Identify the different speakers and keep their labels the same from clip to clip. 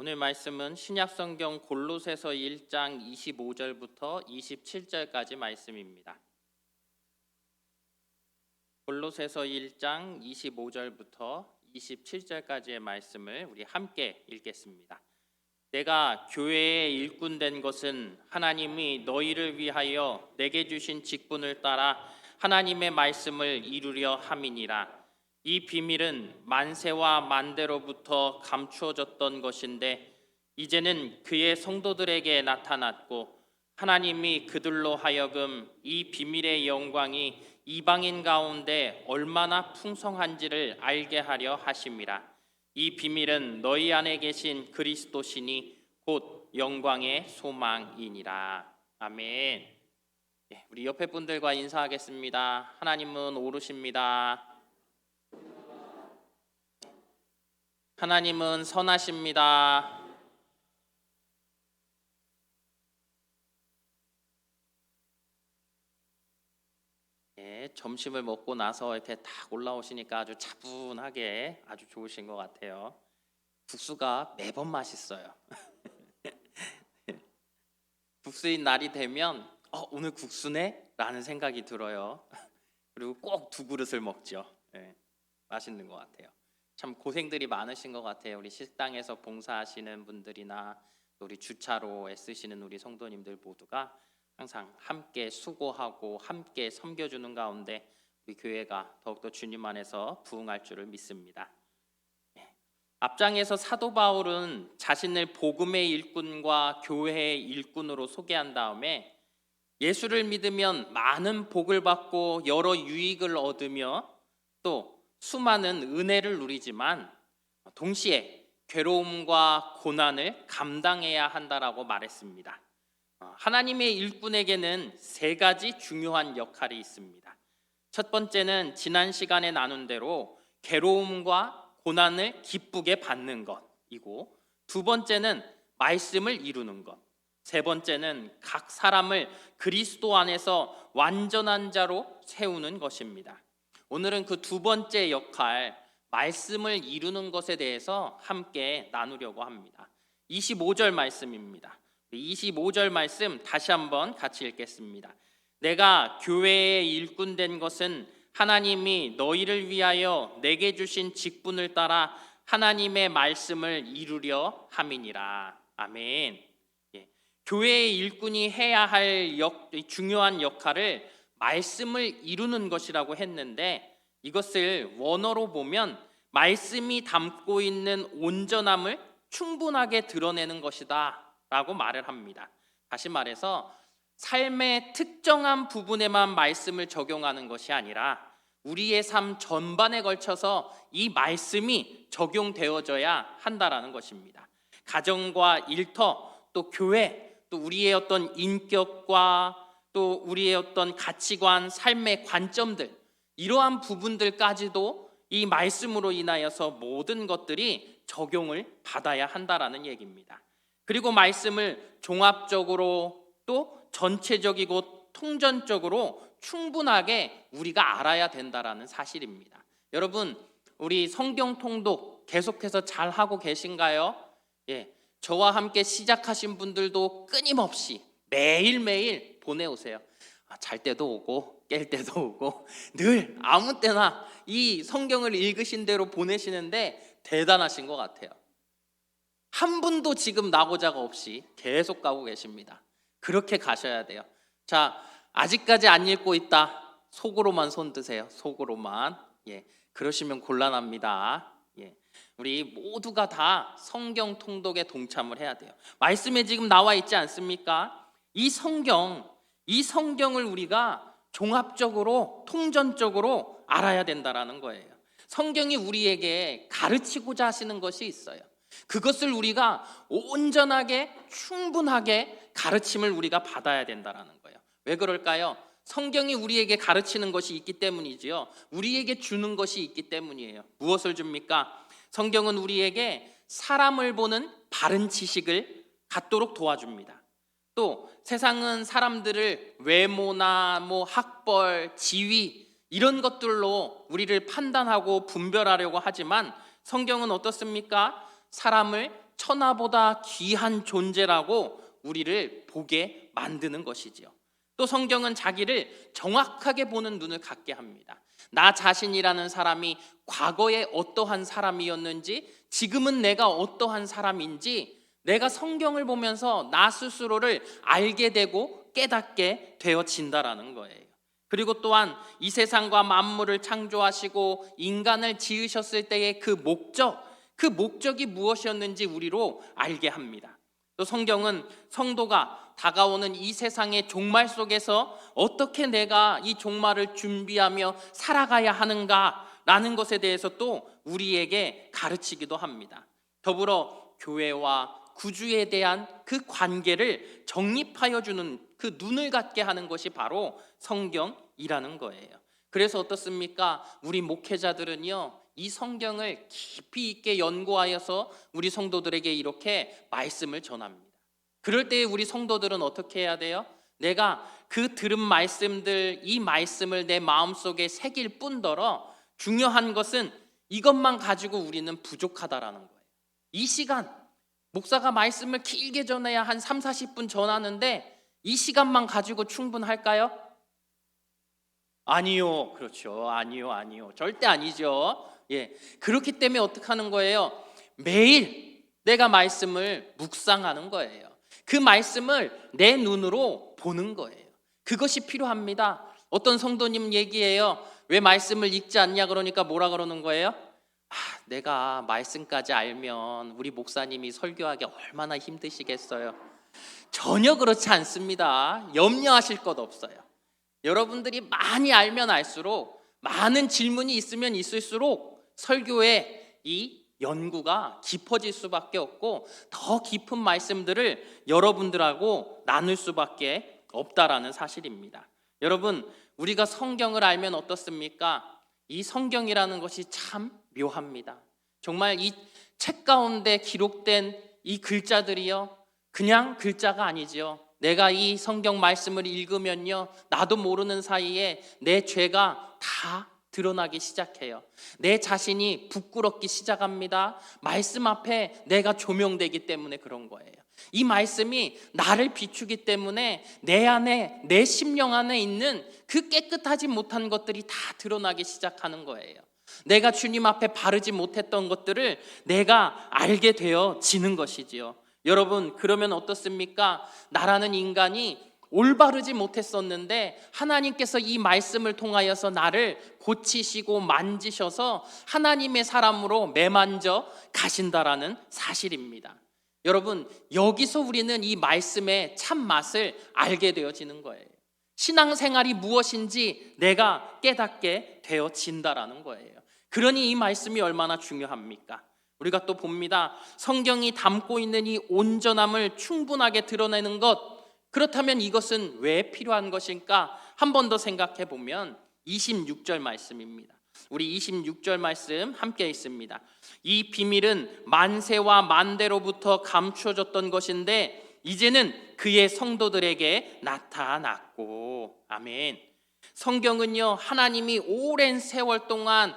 Speaker 1: 오늘 말씀은 신약성경 골로새서 1장 25절부터 27절까지 말씀입니다. 골로새서 1장 25절부터 27절까지의 말씀을 우리 함께 읽겠습니다. 내가 교회의 일꾼 된 것은 하나님이 너희를 위하여 내게 주신 직분을 따라 하나님의 말씀을 이루려 함이니라. 이 비밀은 만세와 만대로부터 감추어졌던 것인데 이제는 그의 성도들에게 나타났고 하나님이 그들로 하여금 이 비밀의 영광이 이방인 가운데 얼마나 풍성한지를 알게 하려 하심이라. 이 비밀은 너희 안에 계신 그리스도시니 곧 영광의 소망이니라. 아멘. 우리 옆에 분들과 인사하겠습니다. 하나님은 오르십니다. 하나님은 선하십니다. 점심을 먹고 나서 이렇게 딱 올라오시니까 아주 차분하게 아주 좋으신 것 같아요. 국수가 매번 맛있어요. 국수인 날이 되면 오늘 국수네? 라는 생각이 들어요. 그리고 꼭 두 그릇을 먹죠. 맛있는 것 같아요. 참 고생들이 많으신 것 같아요. 우리 식당에서 봉사하시는 분들이나 우리 주차로 애쓰시는 우리 성도님들 모두가 항상 함께 수고하고 함께 섬겨주는 가운데 우리 교회가 더욱더 주님 안에서 부흥할 줄을 믿습니다. 앞장에서 사도 바울은 자신을 복음의 일꾼과 교회의 일꾼으로 소개한 다음에 예수를 믿으면 많은 복을 받고 여러 유익을 얻으며 또 수많은 은혜를 누리지만 동시에 괴로움과 고난을 감당해야 한다라고 말했습니다. 하나님의 일꾼에게는 세 가지 중요한 역할이 있습니다. 첫 번째는 지난 시간에 나눈 대로 괴로움과 고난을 기쁘게 받는 것이고, 두 번째는 말씀을 이루는 것, 세 번째는 각 사람을 그리스도 안에서 완전한 자로 세우는 것입니다. 오늘은 그 두 번째 역할, 말씀을 이루는 것에 대해서 함께 나누려고 합니다. 25절 말씀입니다. 25절 말씀 다시 한번 같이 읽겠습니다. 내가 교회의 일꾼 된 것은 하나님이 너희를 위하여 내게 주신 직분을 따라 하나님의 말씀을 이루려 함이니라. 아멘. 교회의 일꾼이 해야 할 중요한 역할을 말씀을 이루는 것이라고 했는데, 이것을 원어로 보면 말씀이 담고 있는 온전함을 충분하게 드러내는 것이다 라고 말을 합니다. 다시 말해서 삶의 특정한 부분에만 말씀을 적용하는 것이 아니라 우리의 삶 전반에 걸쳐서 이 말씀이 적용되어져야 한다라는 것입니다. 가정과 일터, 또 교회, 또 우리의 어떤 인격과 또 우리의 어떤 가치관, 삶의 관점들, 이러한 부분들까지도 이 말씀으로 인하여서 모든 것들이 적용을 받아야 한다라는 얘기입니다. 그리고 말씀을 종합적으로 또 전체적이고 통전적으로 충분하게 우리가 알아야 된다라는 사실입니다. 여러분, 우리 성경 통독 계속해서 잘 하고 계신가요? 저와 함께 시작하신 분들도 끊임없이 매일매일 보내오세요. 잘 때도 오고 깰 때도 오고 늘 아무 때나 이 성경을 읽으신 대로 보내시는데 대단하신 것 같아요. 한 분도 지금 나고자가 없이 계속 가고 계십니다. 그렇게 가셔야 돼요. 자, 아직까지 안 읽고 있다. 속으로만 손 드세요. 속으로만. 그러시면 곤란합니다. 우리 모두가 다 성경 통독에 동참을 해야 돼요. 말씀에 지금 나와 있지 않습니까? 이 성경을 우리가 종합적으로 통전적으로 알아야 된다라는 거예요. 성경이 우리에게 가르치고자 하시는 것이 있어요. 그것을 우리가 온전하게 충분하게 가르침을 우리가 받아야 된다라는 거예요. 왜 그럴까요? 성경이 우리에게 가르치는 것이 있기 때문이지요. 우리에게 주는 것이 있기 때문이에요. 무엇을 줍니까? 성경은 우리에게 사람을 보는 바른 지식을 갖도록 도와줍니다. 또 세상은 사람들을 외모나 학벌, 지위 이런 것들로 우리를 판단하고 분별하려고 하지만 성경은 어떻습니까? 사람을 천하보다 귀한 존재라고 우리를 보게 만드는 것이지요. 또 성경은 자기를 정확하게 보는 눈을 갖게 합니다. 나 자신이라는 사람이 과거에 어떠한 사람이었는지, 지금은 내가 어떠한 사람인지 내가 성경을 보면서 나 스스로를 알게 되고 깨닫게 되어진다라는 거예요. 그리고 또한 이 세상과 만물을 창조하시고 인간을 지으셨을 때의 그 목적이 무엇이었는지 우리로 알게 합니다. 또 성경은 성도가 다가오는 이 세상의 종말 속에서 어떻게 내가 이 종말을 준비하며 살아가야 하는가라는 것에 대해서 또 우리에게 가르치기도 합니다. 더불어 교회와 구주에 대한 그 관계를 정립하여 주는 그 눈을 갖게 하는 것이 바로 성경이라는 거예요. 그래서 어떻습니까? 우리 목회자들은요, 이 성경을 깊이 있게 연구하여서 우리 성도들에게 이렇게 말씀을 전합니다. 그럴 때 우리 성도들은 어떻게 해야 돼요? 내가 그 들은 말씀들, 이 말씀을 내 마음속에 새길 뿐더러 중요한 것은 이것만 가지고 우리는 부족하다라는 거예요. 이 시간, 목사가 말씀을 길게 전해야 한 3, 40분 전하는데 이 시간만 가지고 충분할까요? 아니요. 그렇죠. 아니요. 절대 아니죠. 예. 그렇기 때문에 어떻게 하는 거예요? 매일 내가 말씀을 묵상하는 거예요. 그 말씀을 내 눈으로 보는 거예요. 그것이 필요합니다. 어떤 성도님 얘기해요. 왜 말씀을 읽지 않냐 그러니까 뭐라 그러는 거예요? 내가 말씀까지 알면 우리 목사님이 설교하기 얼마나 힘드시겠어요. 전혀 그렇지 않습니다. 염려하실 것 없어요. 여러분들이 많이 알면 알수록, 많은 질문이 있으면 있을수록 설교의 이 연구가 깊어질 수밖에 없고 더 깊은 말씀들을 여러분들하고 나눌 수밖에 없다라는 사실입니다. 여러분, 우리가 성경을 알면 어떻습니까? 이 성경이라는 것이 참 묘합니다. 정말 이 책 가운데 기록된 이 글자들이요, 그냥 글자가 아니지요. 내가 이 성경 말씀을 읽으면요, 나도 모르는 사이에 내 죄가 다 드러나기 시작해요. 내 자신이 부끄럽기 시작합니다. 말씀 앞에 내가 조명되기 때문에 그런 거예요. 이 말씀이 나를 비추기 때문에 내 안에, 내 심령 안에 있는 그 깨끗하지 못한 것들이 다 드러나기 시작하는 거예요. 내가 주님 앞에 바르지 못했던 것들을 내가 알게 되어지는 것이지요. 여러분, 그러면 어떻습니까? 나라는 인간이 올바르지 못했었는데 하나님께서 이 말씀을 통하여서 나를 고치시고 만지셔서 하나님의 사람으로 매만져 가신다라는 사실입니다. 여러분, 여기서 우리는 이 말씀의 참맛을 알게 되어지는 거예요. 신앙생활이 무엇인지 내가 깨닫게 되어진다라는 거예요. 그러니 이 말씀이 얼마나 중요합니까? 우리가 또 봅니다. 성경이 담고 있는 이 온전함을 충분하게 드러내는 것, 그렇다면 이것은 왜 필요한 것일까? 한 번 더 생각해 보면 26절 말씀입니다. 우리 26절 말씀 함께 있습니다. 이 비밀은 만세와 만대로부터 감추어졌던 것인데 이제는 그의 성도들에게 나타났고. 아멘. 성경은요, 하나님이 오랜 세월 동안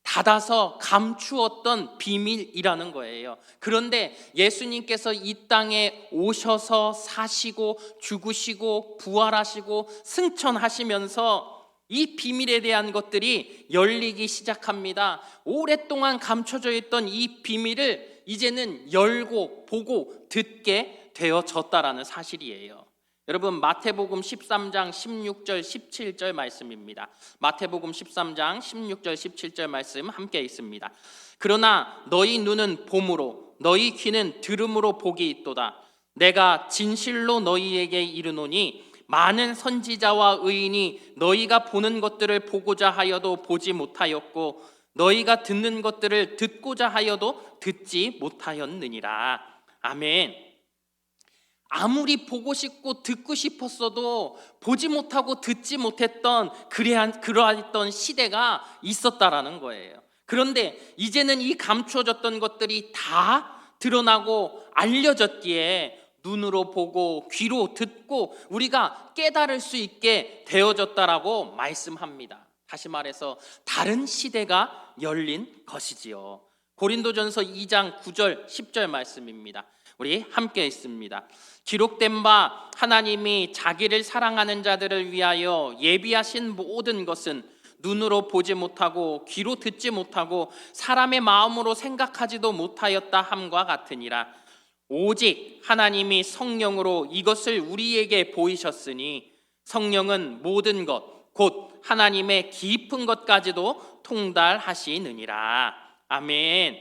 Speaker 1: 닫아서 감추었던 비밀이라는 거예요. 그런데 예수님께서 이 땅에 오셔서 사시고 죽으시고 부활하시고 승천하시면서 이 비밀에 대한 것들이 열리기 시작합니다. 오랫동안 감춰져 있던 이 비밀을 이제는 열고 보고 듣게 되어졌다라는 사실이에요. 여러분, 마태복음 13장 16절 17절 말씀입니다. 마태복음 13장 16절 17절 말씀 함께 있습니다. 그러나 너희 눈은 봄으로 너희 귀는 들음으로 복이 있도다. 내가 진실로 너희에게 이르노니 많은 선지자와 의인이 너희가 보는 것들을 보고자 하여도 보지 못하였고 너희가 듣는 것들을 듣고자 하여도 듣지 못하였느니라. 아멘. 아무리 보고 싶고 듣고 싶었어도 보지 못하고 듣지 못했던 그러했던 시대가 있었다라는 거예요. 그런데 이제는 이 감춰졌던 것들이 다 드러나고 알려졌기에 눈으로 보고 귀로 듣고 우리가 깨달을 수 있게 되어졌다라고 말씀합니다. 다시 말해서 다른 시대가 열린 것이지요. 고린도전서 2장 9절 10절 말씀입니다. 우리 함께 읽습니다. 기록된 바 하나님이 자기를 사랑하는 자들을 위하여 예비하신 모든 것은 눈으로 보지 못하고 귀로 듣지 못하고 사람의 마음으로 생각하지도 못하였다 함과 같으니라. 오직 하나님이 성령으로 이것을 우리에게 보이셨으니 성령은 모든 것 곧 하나님의 깊은 것까지도 통달하시느니라. 아멘.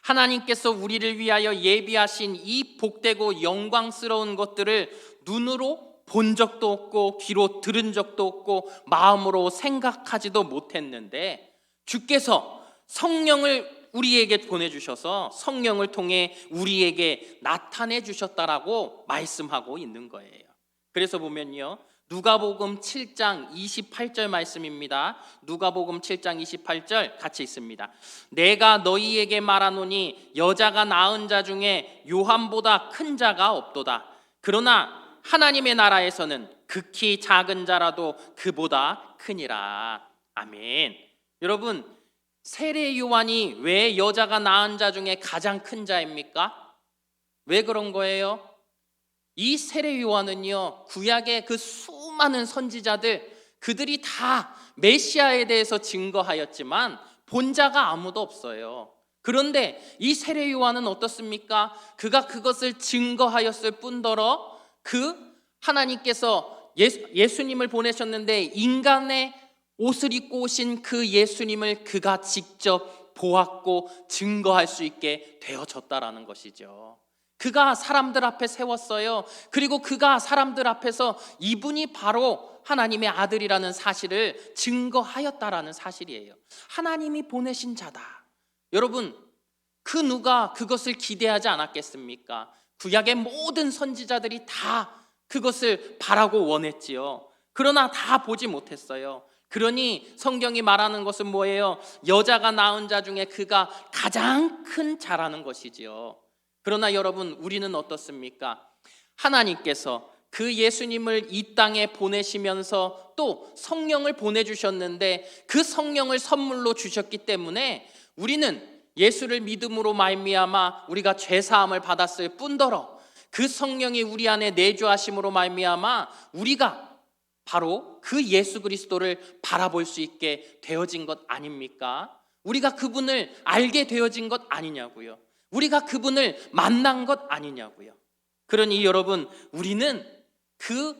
Speaker 1: 하나님께서 우리를 위하여 예비하신 이 복되고 영광스러운 것들을 눈으로 본 적도 없고 귀로 들은 적도 없고 마음으로 생각하지도 못했는데 주께서 성령을 우리에게 보내주셔서 성령을 통해 우리에게 나타내 주셨다라고 말씀하고 있는 거예요. 그래서 보면요, 누가복음 7장 28절 말씀입니다. 누가복음 7장 28절 같이 읽습니다. 내가 너희에게 말하노니 여자가 낳은 자 중에 요한보다 큰 자가 없도다. 그러나 하나님의 나라에서는 극히 작은 자라도 그보다 크니라. 아멘. 여러분, 세례 요한이 왜 여자가 낳은 자 중에 가장 큰 자입니까? 왜 그런 거예요? 이 세례 요한은요, 구약의 그 수많은 선지자들, 그들이 다 메시아에 대해서 증거하였지만 본자가 아무도 없어요. 그런데 이 세례 요한은 어떻습니까? 그가 그것을 증거하였을 뿐더러 하나님께서 예수님을 보내셨는데 인간의 옷을 입고 오신 그 예수님을 그가 직접 보았고 증거할 수 있게 되어졌다라는 것이죠. 그가 사람들 앞에 세웠어요. 그리고 그가 사람들 앞에서 이분이 바로 하나님의 아들이라는 사실을 증거하였다라는 사실이에요. 하나님이 보내신 자다. 여러분, 그 누가 그것을 기대하지 않았겠습니까? 구약의 모든 선지자들이 다 그것을 바라고 원했지요. 그러나 다 보지 못했어요. 그러니 성경이 말하는 것은 뭐예요? 여자가 낳은 자 중에 그가 가장 큰 자라는 것이지요. 그러나 여러분, 우리는 어떻습니까? 하나님께서 그 예수님을 이 땅에 보내시면서 또 성령을 보내주셨는데 그 성령을 선물로 주셨기 때문에 우리는 예수를 믿음으로 말미암아 우리가 죄사함을 받았을 뿐더러 그 성령이 우리 안에 내주하심으로 말미암아 우리가 바로 그 예수 그리스도를 바라볼 수 있게 되어진 것 아닙니까? 우리가 그분을 알게 되어진 것 아니냐고요. 우리가 그분을 만난 것 아니냐고요. 그러니 여러분, 우리는 그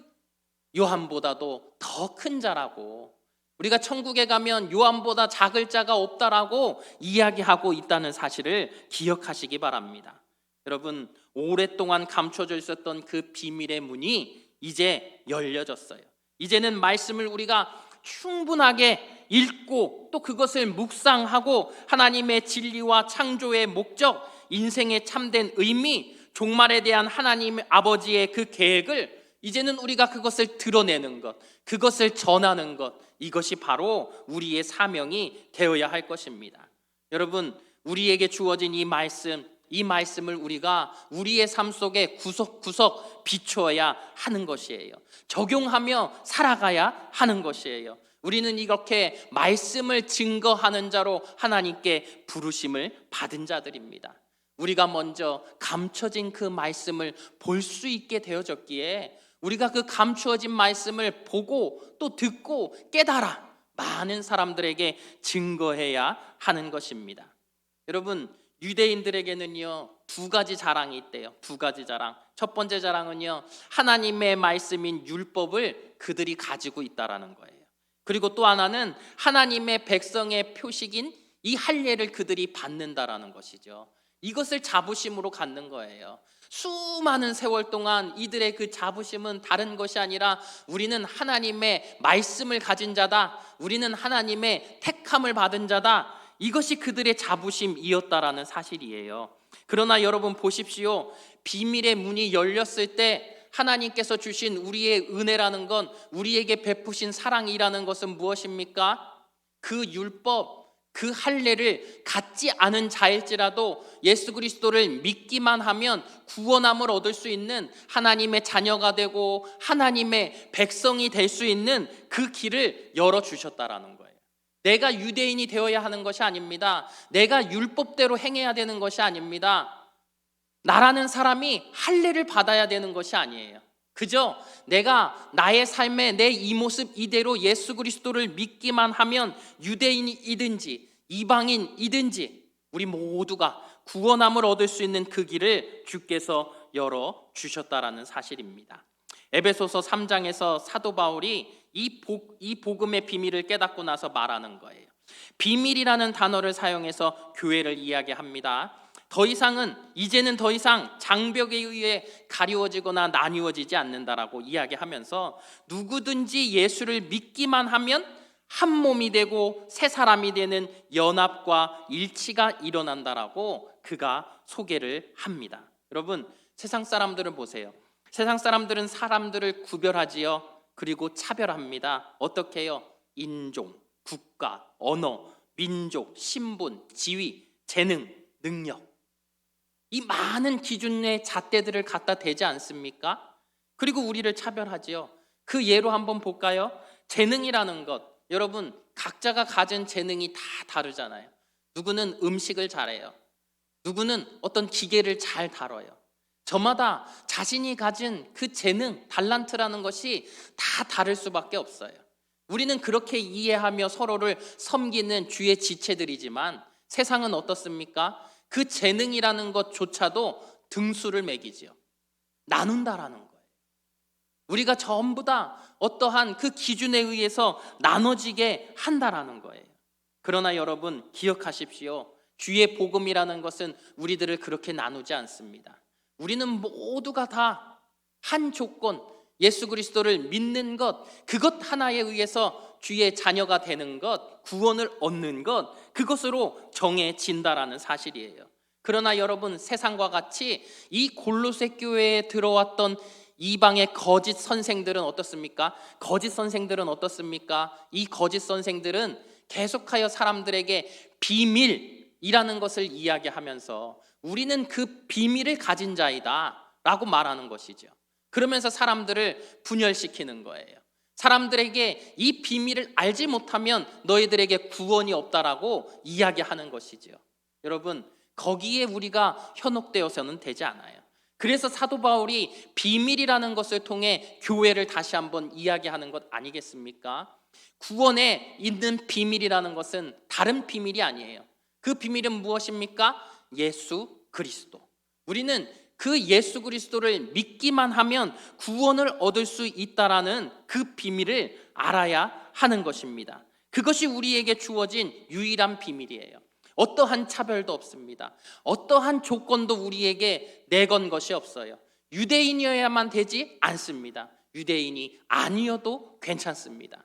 Speaker 1: 요한보다도 더 큰 자라고, 우리가 천국에 가면 요한보다 작을 자가 없다라고 이야기하고 있다는 사실을 기억하시기 바랍니다. 여러분, 오랫동안 감춰져 있었던 그 비밀의 문이 이제 열려졌어요. 이제는 말씀을 우리가 충분하게 읽고 또 그것을 묵상하고 하나님의 진리와 창조의 목적, 인생의 참된 의미, 종말에 대한 하나님 아버지의 그 계획을 이제는 우리가 그것을 드러내는 것, 그것을 전하는 것, 이것이 바로 우리의 사명이 되어야 할 것입니다. 여러분, 우리에게 주어진 이 말씀을 우리가 우리의 삶 속에 구석구석 비추어야 하는 것이에요. 적용하며 살아가야 하는 것이에요. 우리는 이렇게 말씀을 증거하는 자로 하나님께 부르심을 받은 자들입니다. 우리가 먼저 감춰진 그 말씀을 볼 수 있게 되어졌기에 우리가 그 감추어진 말씀을 보고 또 듣고 깨달아 많은 사람들에게 증거해야 하는 것입니다. 여러분, 유대인들에게는요, 두 가지 자랑이 있대요. 두 가지 자랑. 첫 번째 자랑은요, 하나님의 말씀인 율법을 그들이 가지고 있다라는 거예요. 그리고 또 하나는 하나님의 백성의 표식인 이 할례를 그들이 받는다라는 것이죠. 이것을 자부심으로 갖는 거예요. 수많은 세월 동안 이들의 그 자부심은 다른 것이 아니라 우리는 하나님의 말씀을 가진 자다, 우리는 하나님의 택함을 받은 자다, 이것이 그들의 자부심이었다라는 사실이에요. 그러나 여러분 보십시오. 비밀의 문이 열렸을 때 하나님께서 주신 우리의 은혜라는 건, 우리에게 베푸신 사랑이라는 것은 무엇입니까? 그 율법, 그 할례를 갖지 않은 자일지라도 예수 그리스도를 믿기만 하면 구원함을 얻을 수 있는 하나님의 자녀가 되고 하나님의 백성이 될 수 있는 그 길을 열어주셨다라는 거예요. 내가 유대인이 되어야 하는 것이 아닙니다. 내가 율법대로 행해야 되는 것이 아닙니다. 나라는 사람이 할례를 받아야 되는 것이 아니에요. 그저 내가 나의 삶에 내 이 모습 이대로 예수 그리스도를 믿기만 하면 유대인이든지 이방인이든지 우리 모두가 구원함을 얻을 수 있는 그 길을 주께서 열어 주셨다라는 사실입니다. 에베소서 3장에서 사도 바울이 이 복음의 비밀을 깨닫고 나서 말하는 거예요. 비밀이라는 단어를 사용해서 교회를 이야기합니다. 이제는 더 이상 장벽에 의해 가리워지거나 나뉘어지지 않는다라고 이야기하면서 누구든지 예수를 믿기만 하면 한 몸이 되고 새 사람이 되는 연합과 일치가 일어난다라고 그가 소개를 합니다. 여러분, 세상 사람들을 보세요. 세상 사람들은 사람들을 구별하지요. 그리고 차별합니다. 어떻게 해요? 인종, 국가, 언어, 민족, 신분, 지위, 재능, 능력, 이 많은 기준의 잣대들을 갖다 대지 않습니까? 그리고 우리를 차별하지요. 그 예로 한번 볼까요? 재능이라는 것, 여러분 각자가 가진 재능이 다 다르잖아요. 누구는 음식을 잘해요. 누구는 어떤 기계를 잘 다뤄요. 저마다 자신이 가진 그 재능, 달란트라는 것이 다 다를 수밖에 없어요. 우리는 그렇게 이해하며 서로를 섬기는 주의 지체들이지만 세상은 어떻습니까? 그 재능이라는 것조차도 등수를 매기지요. 나눈다라는 거예요. 우리가 전부 다 어떠한 그 기준에 의해서 나눠지게 한다라는 거예요. 그러나 여러분 기억하십시오. 주의 복음이라는 것은 우리들을 그렇게 나누지 않습니다. 우리는 모두가 다 한 조건, 예수 그리스도를 믿는 것, 그것 하나에 의해서 주의 자녀가 되는 것, 구원을 얻는 것, 그것으로 정해진다라는 사실이에요. 그러나 여러분, 세상과 같이 이 골로새 교회에 들어왔던 이방의 거짓 선생들은 어떻습니까? 이 거짓 선생들은 계속하여 사람들에게 비밀이라는 것을 이야기하면서 우리는 그 비밀을 가진 자이다 라고 말하는 것이죠. 그러면서 사람들을 분열시키는 거예요. 사람들에게 이 비밀을 알지 못하면 너희들에게 구원이 없다라고 이야기하는 것이죠. 여러분, 거기에 우리가 현혹되어서는 되지 않아요. 그래서 사도 바울이 비밀이라는 것을 통해 교회를 다시 한번 이야기하는 것 아니겠습니까? 구원에 있는 비밀이라는 것은 다른 비밀이 아니에요. 그 비밀은 무엇입니까? 예수 그리스도. 우리는 그 예수 그리스도를 믿기만 하면 구원을 얻을 수 있다라는 그 비밀을 알아야 하는 것입니다. 그것이 우리에게 주어진 유일한 비밀이에요. 어떠한 차별도 없습니다. 어떠한 조건도 우리에게 내건 것이 없어요. 유대인이어야만 되지 않습니다. 유대인이 아니어도 괜찮습니다.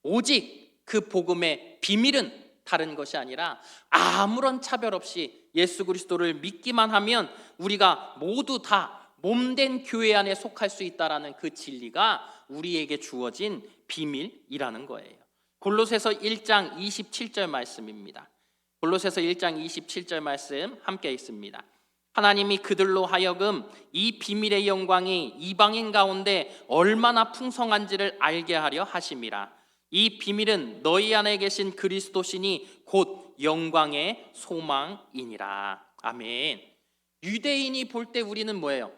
Speaker 1: 오직 그 복음의 비밀은 다른 것이 아니라 아무런 차별 없이 예수 그리스도를 믿기만 하면 우리가 모두 다 몸된 교회 안에 속할 수 있다라는 그 진리가 우리에게 주어진 비밀이라는 거예요. 골로새서 1장 27절 말씀입니다. 골로새서 1장 27절 말씀 함께 읽습니다. 하나님이 그들로 하여금 이 비밀의 영광이 이방인 가운데 얼마나 풍성한지를 알게 하려 하심이라. 이 비밀은 너희 안에 계신 그리스도시니 곧 영광의 소망이니라. 아멘. 유대인이 볼 때 우리는 뭐예요?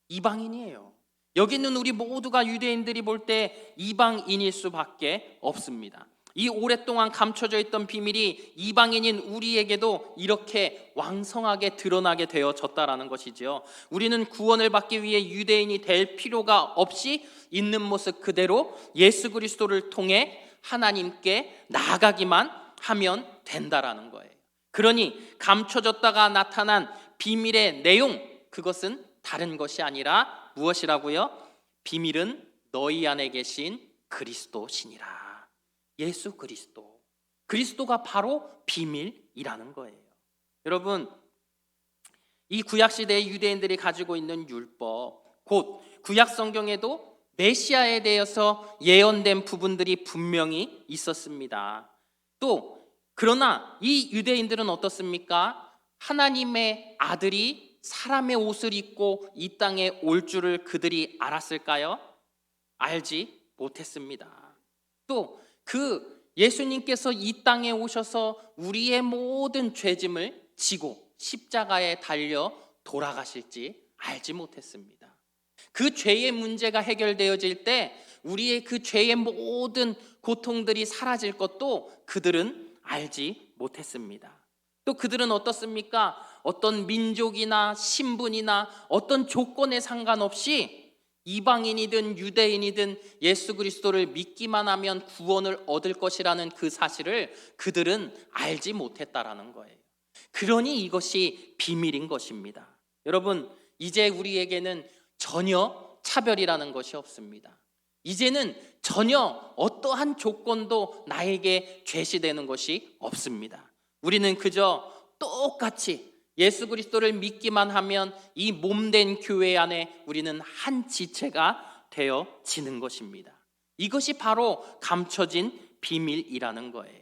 Speaker 1: 이방인이에요. 여기 있는 우리 모두가 유대인들이 볼 때 이방인일 수밖에 없습니다. 이 오랫동안 감춰져 있던 비밀이 이방인인 우리에게도 이렇게 왕성하게 드러나게 되어졌다라는 것이지요. 우리는 구원을 받기 위해 유대인이 될 필요가 없이 있는 모습 그대로 예수 그리스도를 통해 하나님께 나아가기만 하면 된다라는 거예요. 그러니 감춰졌다가 나타난 비밀의 내용, 그것은 다른 것이 아니라 무엇이라고요? 비밀은 너희 안에 계신 그리스도시니라. 예수 그리스도. 그리스도가 바로 비밀이라는 거예요. 여러분, 이 구약시대의 유대인들이 가지고 있는 율법, 곧 구약 성경에도 메시아에 대해서 예언된 부분들이 분명히 있었습니다. 또 그러나 이 유대인들은 어떻습니까? 하나님의 아들이 사람의 옷을 입고 이 땅에 올 줄을 그들이 알았을까요? 알지 못했습니다. 또 그 예수님께서 이 땅에 오셔서 우리의 모든 죄짐을 지고 십자가에 달려 돌아가실지 알지 못했습니다. 그 죄의 문제가 해결되어질 때 우리의 그 죄의 모든 고통들이 사라질 것도 그들은 알지 못했습니다. 또 그들은 어떻습니까? 어떤 민족이나 신분이나 어떤 조건에 상관없이 이방인이든 유대인이든 예수 그리스도를 믿기만 하면 구원을 얻을 것이라는 그 사실을 그들은 알지 못했다라는 거예요. 그러니 이것이 비밀인 것입니다. 여러분, 이제 우리에게는 전혀 차별이라는 것이 없습니다. 이제는 전혀 어떠한 조건도 나에게 제시되는 것이 없습니다. 우리는 그저 똑같이 예수 그리스도를 믿기만 하면 이 몸된 교회 안에 우리는 한 지체가 되어지는 것입니다. 이것이 바로 감춰진 비밀이라는 거예요.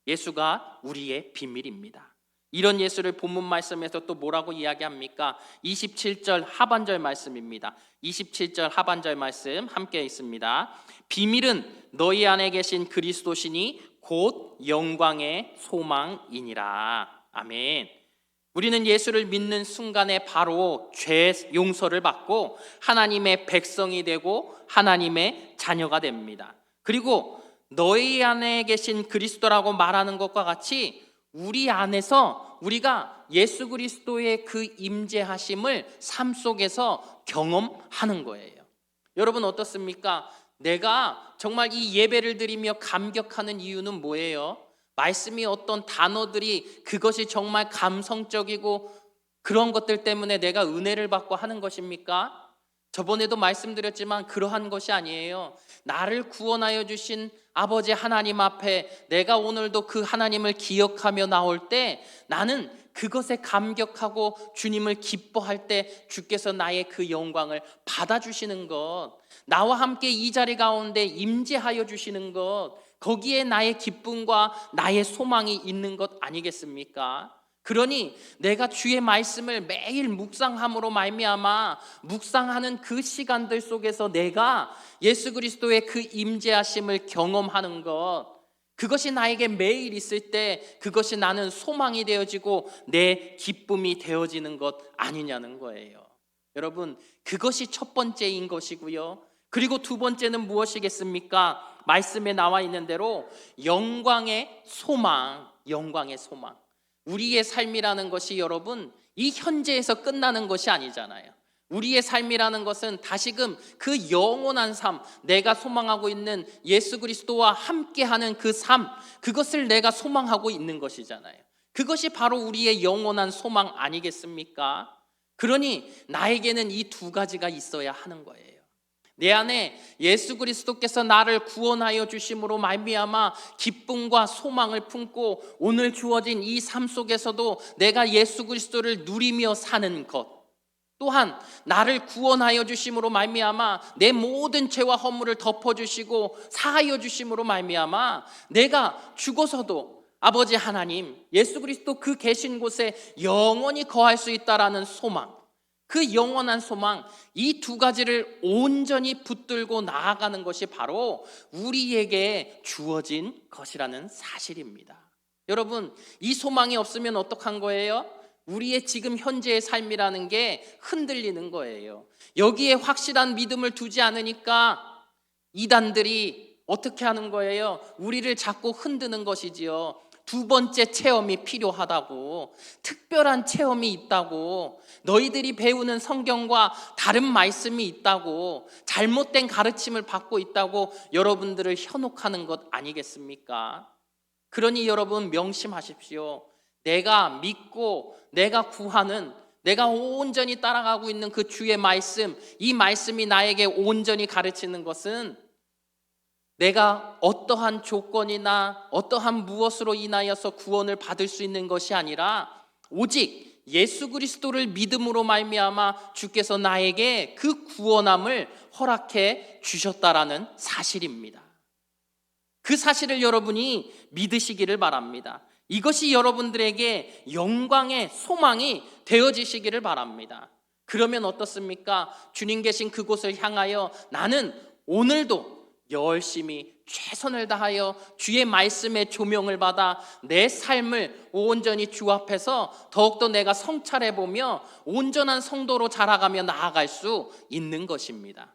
Speaker 1: 예수가 우리의 비밀입니다. 이런 예수를 본문 말씀에서 또 뭐라고 이야기합니까? 27절 하반절 말씀입니다. 27절 하반절 말씀 함께 있습니다. 비밀은 너희 안에 계신 그리스도시니 곧 영광의 소망이니라. 아멘. 우리는 예수를 믿는 순간에 바로 죄 용서를 받고 하나님의 백성이 되고 하나님의 자녀가 됩니다. 그리고 너희 안에 계신 그리스도라고 말하는 것과 같이 우리 안에서 우리가 예수 그리스도의 그 임재하심을 삶 속에서 경험하는 거예요. 여러분 어떻습니까? 내가 정말 이 예배를 드리며 감격하는 이유는 뭐예요? 말씀이 어떤 단어들이 그것이 정말 감성적이고 그런 것들 때문에 내가 은혜를 받고 하는 것입니까? 저번에도 말씀드렸지만 그러한 것이 아니에요. 나를 구원하여 주신 아버지 하나님 앞에 내가 오늘도 그 하나님을 기억하며 나올 때 나는 그것에 감격하고 주님을 기뻐할 때 주께서 나의 그 영광을 받아주시는 것, 나와 함께 이 자리 가운데 임재하여 주시는 것, 거기에 나의 기쁨과 나의 소망이 있는 것 아니겠습니까? 그러니 내가 주의 말씀을 매일 묵상함으로 말미암아 묵상하는 그 시간들 속에서 내가 예수 그리스도의 그 임재하심을 경험하는 것, 그것이 나에게 매일 있을 때 그것이 나는 소망이 되어지고 내 기쁨이 되어지는 것 아니냐는 거예요. 여러분, 그것이 첫 번째인 것이고요. 그리고 두 번째는 무엇이겠습니까? 말씀에 나와 있는 대로 영광의 소망, 영광의 소망. 우리의 삶이라는 것이 여러분 이 현재에서 끝나는 것이 아니잖아요. 우리의 삶이라는 것은 다시금 그 영원한 삶, 내가 소망하고 있는 예수 그리스도와 함께하는 그 삶, 그것을 내가 소망하고 있는 것이잖아요. 그것이 바로 우리의 영원한 소망 아니겠습니까? 그러니 나에게는 이 두 가지가 있어야 하는 거예요. 내 안에 예수 그리스도께서 나를 구원하여 주심으로 말미암아 기쁨과 소망을 품고 오늘 주어진 이 삶 속에서도 내가 예수 그리스도를 누리며 사는 것, 또한 나를 구원하여 주심으로 말미암아 내 모든 죄와 허물을 덮어주시고 사하여 주심으로 말미암아 내가 죽어서도 아버지 하나님 예수 그리스도 그 계신 곳에 영원히 거할 수 있다라는 소망, 그 영원한 소망, 이 두 가지를 온전히 붙들고 나아가는 것이 바로 우리에게 주어진 것이라는 사실입니다. 여러분, 이 소망이 없으면 어떡한 거예요? 우리의 지금 현재의 삶이라는 게 흔들리는 거예요. 여기에 확실한 믿음을 두지 않으니까 이단들이 어떻게 하는 거예요? 우리를 자꾸 흔드는 것이지요. 두 번째 체험이 필요하다고, 특별한 체험이 있다고, 너희들이 배우는 성경과 다른 말씀이 있다고, 잘못된 가르침을 받고 있다고 여러분들을 현혹하는 것 아니겠습니까? 그러니 여러분 명심하십시오. 내가 믿고 내가 구하는, 내가 온전히 따라가고 있는 그 주의 말씀, 이 말씀이 나에게 온전히 가르치는 것은 내가 어떠한 조건이나 어떠한 무엇으로 인하여서 구원을 받을 수 있는 것이 아니라 오직 예수 그리스도를 믿음으로 말미암아 주께서 나에게 그 구원함을 허락해 주셨다라는 사실입니다. 그 사실을 여러분이 믿으시기를 바랍니다. 이것이 여러분들에게 영광의 소망이 되어지시기를 바랍니다. 그러면 어떻습니까? 주님 계신 그곳을 향하여 나는 오늘도 열심히 최선을 다하여 주의 말씀의 조명을 받아 내 삶을 온전히 주 앞에서 더욱더 내가 성찰해보며 온전한 성도로 자라가며 나아갈 수 있는 것입니다.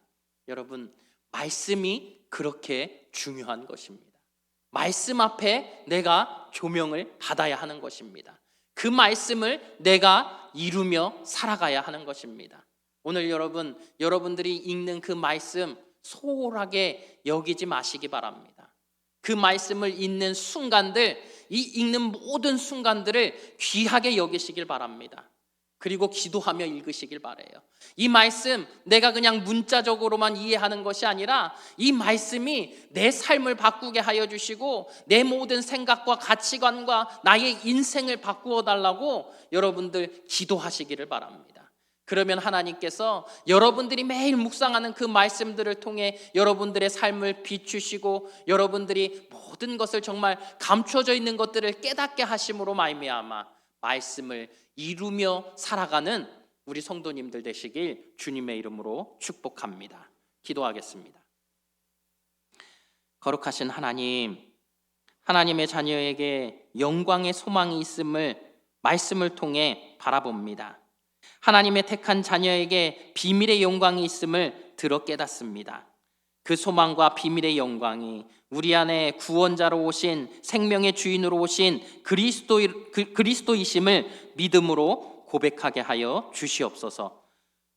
Speaker 1: 여러분, 말씀이 그렇게 중요한 것입니다. 말씀 앞에 내가 조명을 받아야 하는 것입니다. 그 말씀을 내가 이루며 살아가야 하는 것입니다. 오늘 여러분들이 읽는 그 말씀 소홀하게 여기지 마시기 바랍니다. 그 말씀을 읽는 순간들, 이 읽는 모든 순간들을 귀하게 여기시길 바랍니다. 그리고 기도하며 읽으시길 바라요. 이 말씀 내가 그냥 문자적으로만 이해하는 것이 아니라 이 말씀이 내 삶을 바꾸게 하여 주시고 내 모든 생각과 가치관과 나의 인생을 바꾸어 달라고 여러분들 기도하시기를 바랍니다. 그러면 하나님께서 여러분들이 매일 묵상하는 그 말씀들을 통해 여러분들의 삶을 비추시고 여러분들이 모든 것을 정말 감춰져 있는 것들을 깨닫게 하심으로 말미암아 말씀을 이루며 살아가는 우리 성도님들 되시길 주님의 이름으로 축복합니다. 기도하겠습니다. 거룩하신 하나님, 하나님의 자녀에게 영광의 소망이 있음을 말씀을 통해 바라봅니다. 하나님의 택한 자녀에게 비밀의 영광이 있음을 들어 깨닫습니다. 그 소망과 비밀의 영광이 우리 안에 구원자로 오신 생명의 주인으로 오신 그리스도이심을 믿음으로 고백하게 하여 주시옵소서.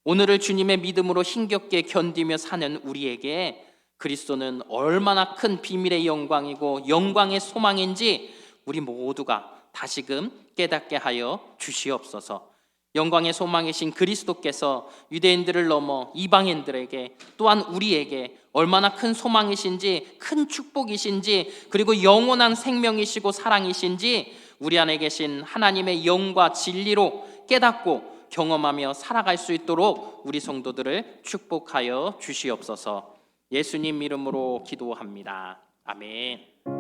Speaker 1: 오늘을 주님의 믿음으로 힘겹게 견디며 사는 우리에게 그리스도는 얼마나 큰 비밀의 영광이고 영광의 소망인지 우리 모두가 다시금 깨닫게 하여 주시옵소서. 영광의 소망이신 그리스도께서 유대인들을 넘어 이방인들에게 또한 우리에게 얼마나 큰 소망이신지 큰 축복이신지 그리고 영원한 생명이시고 사랑이신지 우리 안에 계신 하나님의 영과 진리로 깨닫고 경험하며 살아갈 수 있도록 우리 성도들을 축복하여 주시옵소서. 예수님 이름으로 기도합니다. 아멘.